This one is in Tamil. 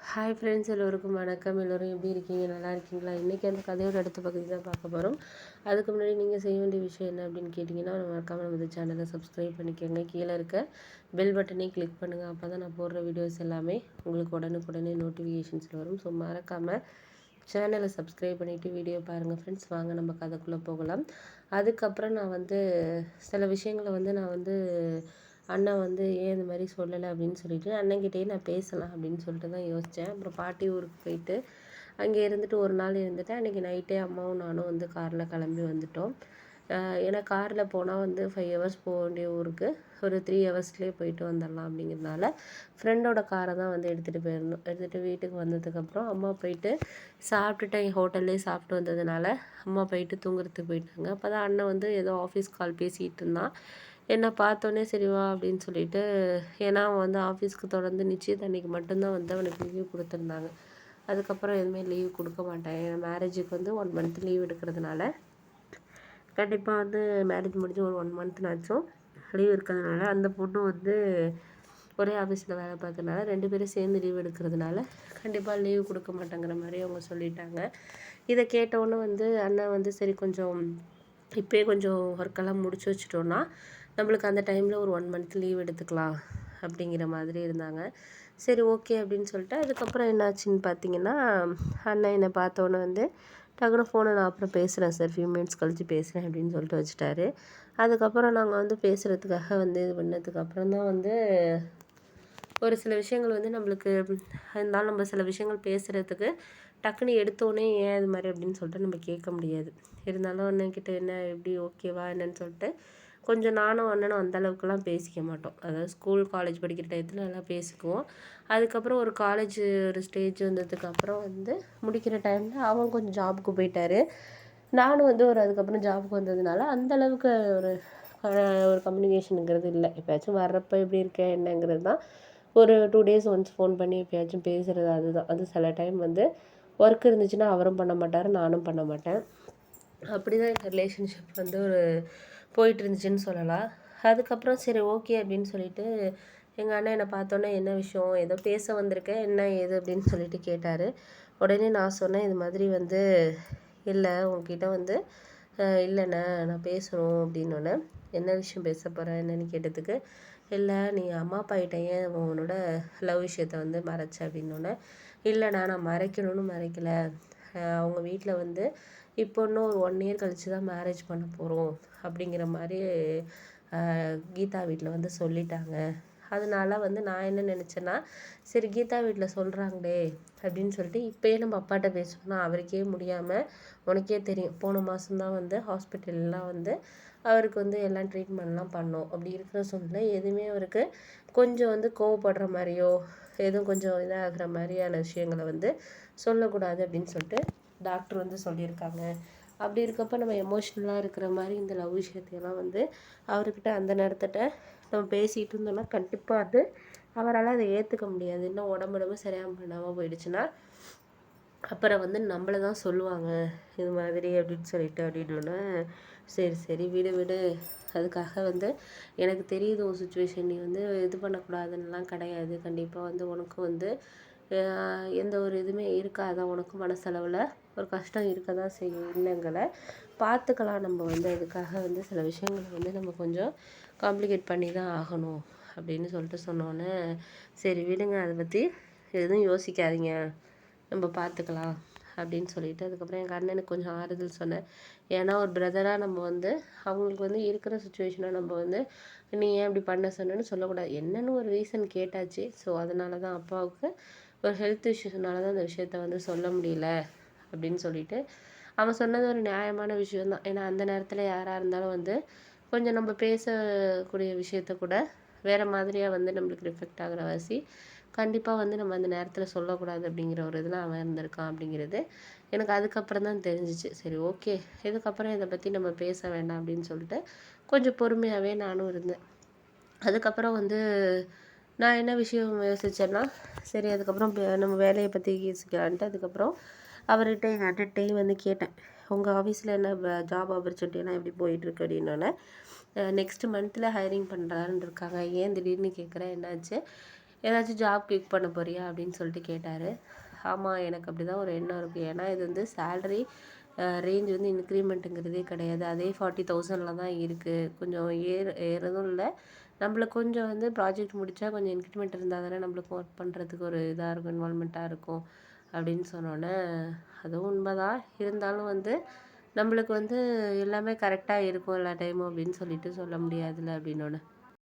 ஹாய் ஃப்ரெண்ட்ஸ், எல்லோருக்கும் வணக்கம். எல்லோரும் எப்படி இருக்கீங்க? நல்லா இருக்கீங்களா? இன்றைக்கி அந்த கதையோட அடுத்த பகுதி தான் பார்க்க போகிறோம். அதுக்கு முன்னாடி நீங்கள் செய்ய வேண்டிய விஷயம் என்ன அப்படின்னு கேட்டிங்கன்னா, மறக்காமல் நம்ம சேனலை சப்ஸ்கிரைப் பண்ணிக்கோங்க. கீழே இருக்க பெல் பட்டனையும் கிளிக் பண்ணுங்கள். அப்போ தான் நான் போடுற வீடியோஸ் எல்லாமே உங்களுக்கு உடனுக்குடனே நோட்டிஃபிகேஷன்ஸில் வரும். ஸோ மறக்காமல் சேனலை சப்ஸ்கிரைப் பண்ணிவிட்டு வீடியோ பாருங்கள் ஃப்ரெண்ட்ஸ். வாங்க நம்ம கதைக்குள்ளே போகலாம். அதுக்கப்புறம் நான் சில விஷயங்களை நான் அண்ணன் ஏன் இந்த மாதிரி சொல்லலை அப்படின்னு சொல்லிட்டு அண்ணன்கிட்டயே நான் பேசலாம் அப்படின்னு சொல்லிட்டு தான் யோசித்தேன். அப்புறம் பாட்டி ஊருக்கு போயிட்டு அங்கே இருந்துட்டு ஒரு நாள் இருந்துட்டு அன்றைக்கி நைட்டே அம்மாவும் நானும் காரில் கிளம்பி வந்துட்டோம். ஏன்னா காரில் போனால் 5 ஹவர்ஸ் போக வேண்டிய ஊருக்கு ஒரு 3 ஹவர்ஸ்லேயே போயிட்டு வந்துடலாம் அப்படிங்கிறதுனால ஃப்ரெண்டோட காரை தான் எடுத்துகிட்டு போயிருந்தோம். எடுத்துகிட்டு வீட்டுக்கு வந்ததுக்கப்புறம் அம்மா போயிட்டு சாப்பிட்டுட்டு ஹோட்டல்லே சாப்பிட்டு வந்ததுனால அம்மா போயிட்டு தூங்குறதுக்கு போயிட்டாங்க. அப்போ தான் அண்ணன் ஏதோ ஆஃபீஸ் கால் பேசிகிட்டு இருந்தான். என்னை பார்த்தோன்னே சரி வா அப்படின்னு சொல்லிட்டு, ஏன்னா அவன் ஆஃபீஸ்க்கு தொடர்ந்து நிச்சயத்தன்னைக்கு மட்டும்தான் அவனுக்கு லீவ் கொடுத்துருந்தாங்க. அதுக்கப்புறம் எதுவுமே லீவ் கொடுக்க மாட்டேன். என் மேரேஜுக்கு 1 மந்த் லீவ் எடுக்கிறதுனால கண்டிப்பாக மேரேஜ் முடிஞ்சு ஒரு 1 மந்த்னாச்சும் லீவ் இருக்கிறதுனால அந்த பொண்ணு ஒரே ஆஃபீஸில் வேலை பார்க்கறதுனால 2 பேரும் சேர்ந்து லீவ் எடுக்கிறதுனால கண்டிப்பாக லீவ் கொடுக்க மாட்டேங்கிற மாதிரி அவங்க சொல்லிட்டாங்க. இதை கேட்டவுடனே அண்ணன் சரி கொஞ்சம் இப்போயே கொஞ்சம் ஒர்க்கெல்லாம் முடிச்சு வச்சிட்டோன்னா நம்மளுக்கு அந்த டைமில் ஒரு 1 மந்த் லீவ் எடுத்துக்கலாம் அப்படிங்கிற மாதிரி இருந்தாங்க. சரி ஓகே அப்படின்னு சொல்லிட்டு அதுக்கப்புறம் என்னாச்சுன்னு பார்த்தீங்கன்னா, அண்ணன் என்னை பார்த்தோன்னே டக்குனு ஃபோனை நான் அப்புறம் பேசுகிறேன் சார், ஃபியூ மினிட்ஸ் கழித்து பேசுகிறேன் அப்படின்னு சொல்லிட்டு வச்சுட்டாரு. அதுக்கப்புறம் நாங்கள் பேசுகிறதுக்காக இது பண்ணதுக்கப்புறம் தான் ஒரு சில விஷயங்கள் நம்மளுக்கு இருந்தாலும் நம்ம சில விஷயங்கள் பேசுகிறதுக்கு டக்குன்னு எடுத்தோடனே ஏன் இது மாதிரி அப்படின்னு சொல்லிட்டு நம்ம கேட்க முடியாது. இருந்தாலும் அண்ணன்கிட்ட என்ன எப்படி ஓகேவா என்னன்னு சொல்லிட்டு கொஞ்சம் நானும் அண்ணனும் அந்தளவுக்குலாம் பேசிக்க மாட்டோம். அதாவது ஸ்கூல் காலேஜ் படிக்கிற டயத்தில் நல்லா பேசிக்குவோம். அதுக்கப்புறம் ஒரு காலேஜ் ஒரு ஸ்டேஜ் வந்ததுக்கப்புறம் முடிக்கிற டைமில் அவன் கொஞ்சம் ஜாபுக்கு போயிட்டார். நானும் அதுக்கப்புறம் ஜாபுக்கு வந்ததுனால அந்தளவுக்கு ஒரு கம்யூனிகேஷனுங்கிறது இல்லை. எப்போயாச்சும் வர்றப்போ எப்படி இருக்கேன் என்னங்கிறது தான் ஒரு 2 டேஸ் ஒன்ஸ் ஃபோன் பண்ணி எப்போயாச்சும் பேசுகிறது. அதுதான். அது சில டைம் ஒர்க் இருந்துச்சுன்னா அவரும் பண்ண மாட்டார், நானும் பண்ண மாட்டேன். அப்படி தான் எங்கள் ரிலேஷன்ஷிப் ஒரு போயிட்டு இருந்துச்சுன்னு சொல்லலாம். அதுக்கப்புறம் சரி ஓகே அப்படின்னு சொல்லிட்டு எங்கள் அண்ணன் என்னை பார்த்தோன்னே என்ன விஷயம், ஏதோ பேச வந்திருக்கேன் என்ன ஏது அப்படின்னு சொல்லிட்டு கேட்டார். உடனே நான் சொன்னேன் இது மாதிரி இல்லை உங்ககிட்ட இல்லைண்ணே நான் பேசணும் அப்படின்னோடனே, என்ன விஷயம் பேச போகிறேன் என்னன்னு கேட்டதுக்கு, இல்லை நீ அம்மா அப்பாகிட்ட ஏன் உன்னோட லவ் விஷயத்த மறைச்ச அப்படின்னோடனே, இல்லைண்ணா நான் மறைக்கணும்னு மறைக்கலை. அவங்க வீட்டில் இப்போ இன்னும் ஒரு 1 இயர் கழித்து தான் மேரேஜ் பண்ண போகிறோம் அப்படிங்கிற மாதிரி கீதா வீட்டில் சொல்லிட்டாங்க. அதனால நான் என்ன நினச்சேன்னா, சரி கீதா வீட்டில் சொல்கிறாங்களே அப்படின்னு சொல்லிட்டு இப்போயே நம்ம அப்பாட்ட பேசணும்னா அவருக்கே முடியாமல், உனக்கே தெரியும் போன மாதம்தான் ஹாஸ்பிட்டல்லாம் அவருக்கு எல்லாம் ட்ரீட்மெண்ட்லாம் பண்ணோம். அப்படி இருக்கிற சூழ்நிலை எதுவுமே அவருக்கு கொஞ்சம் கோவப்படுற மாதிரியோ எதுவும் கொஞ்சம் இதாகிற மாதிரியான விஷயங்களை சொல்லக்கூடாது அப்படின்னு சொல்லிட்டு டாக்டர் சொல்லியிருக்காங்க. அப்படி இருக்கப்போ நம்ம எமோஷ்னலாக இருக்கிற மாதிரி இந்த லவ் விஷயத்தையெல்லாம் அவர்கிட்ட அந்த நேரத்திட்ட நம்ம பேசிகிட்டு இருந்தோம்னா கண்டிப்பாக அவரால் அதை ஏற்றுக்க முடியாது. இன்னும் உடம்பு சரியாமல் பண்ணாமல் போயிடுச்சுன்னா அப்புறம் நம்மளை தான் சொல்லுவாங்க இது மாதிரி அப்படின்னு சொல்லிட்டு அப்படின்னோடனே, சரி சரி விடு விடு, அதுக்காக எனக்கு தெரியுது ஒரு சுச்சுவேஷன், நீ இது பண்ணக்கூடாதுன்னெலாம் கிடையாது. கண்டிப்பாக உனக்கும் எந்த ஒரு இதுவுமே இருக்காதான், உனக்கும் மனசளவில் ஒரு கஷ்டம் இருக்க தான் செய்யும், இல்லைங்களை பார்த்துக்கலாம். நம்ம அதுக்காக சில விஷயங்களை நம்ம கொஞ்சம் காம்ப்ளிகேட் பண்ணி தான் ஆகணும் அப்படின்னு சொல்லிட்டு சொன்னோன்னே, சரி விடுங்க அதை பற்றி எதுவும் யோசிக்காதீங்க, நம்ம பார்த்துக்கலாம் அப்படின்னு சொல்லிட்டு அதுக்கப்புறம் எங்கள் அண்ணனுக்கு கொஞ்சம் ஆறுதல் சொன்னேன். ஏன்னா ஒரு பிரதராக நம்ம அவங்களுக்கு இருக்கிற சுச்சுவேஷனை நம்ம நீ ஏன் இப்படி பண்ண சொன்னேன்னு சொல்லக்கூடாது. என்னென்னு ஒரு ரீசன் கேட்டாச்சு. ஸோ அதனால தான் அப்பாவுக்கு ஒரு ஹெல்த் இஷ்யூஸ்னால தான் அந்த விஷயத்த சொல்ல முடியல அப்படின்னு சொல்லிட்டு அவன் சொன்னது ஒரு நியாயமான விஷயந்தான். ஏன்னா அந்த நேரத்தில் யாராக இருந்தாலும் கொஞ்சம் நம்ம பேசக்கூடிய விஷயத்த கூட வேறு மாதிரியாக நம்மளுக்கு ரிஃப்ளெக்ட் ஆகிற வாசி கண்டிப்பாக நம்ம அந்த நேரத்தில் சொல்லக்கூடாது அப்படிங்கிற ஒரு இதில் அவன் இருந்திருக்கான் அப்படிங்கிறது எனக்கு அதுக்கப்புறம் தான் தெரிஞ்சிச்சு. சரி ஓகே, இதுக்கப்புறம் இதை பற்றி நம்ம பேச வேண்டாம் அப்படின்னு சொல்லிட்டு கொஞ்சம் பொறுமையாகவே நானும் இருந்தேன். அதுக்கப்புறம் நான் என்ன விஷயம் யோசித்தேன்னா, சரி அதுக்கப்புறம் நம்ம வேலையை பற்றி யோசிக்கலான்ட்டு அதுக்கப்புறம் அவர்கிட்ட எங்கள் அண்ணன்ட்டையும் கேட்டேன், உங்கள் ஆஃபீஸில் என்ன ஜாப் ஆப்பர்ச்சுனிட்டிலாம் எப்படி போயிட்டுருக்கு அப்படின்னோடனே, நெக்ஸ்ட் மந்த்தில் ஹையரிங் பண்ணுறான்னு இருக்காங்க, ஏன் திடீர்னு கேட்குறேன் என்னாச்சு, ஏதாச்சும் ஜாப் கிளிக் பண்ண போறியா அப்படின்னு சொல்லிட்டு கேட்டார். ஆமாம், எனக்கு அப்படி தான் ஒரு எண்ணம் இருக்குது. ஏன்னா இது வந்து சேலரி ரேஞ்ச் வந்து இன்க்ரிமெண்ட்டுங்கிறதே கிடையாது. அதே 40,000ல் தான் இருக்குது. கொஞ்சம் ஏறதும் இல்லை. நம்மளுக்கு கொஞ்சம் வந்து ப்ராஜெக்ட் முடித்தா கொஞ்சம் இன்க்ரிமெண்ட் இருந்தால் தானே நம்மளுக்கு ஒர்க் பண்ணுறதுக்கு ஒரு இதாக இருக்கும், இன்வால்மெண்ட்டாக இருக்கும் அப்படின்னு சொன்னோன்னே, அதுவும் உண்மைதான். இருந்தாலும் வந்து நம்மளுக்கு வந்து எல்லாமே கரெக்டாக இருக்கும் எல்லா டைமும் அப்படின்னு சொல்லிட்டு சொல்ல முடியாதுல்ல அப்படின்னோடனே,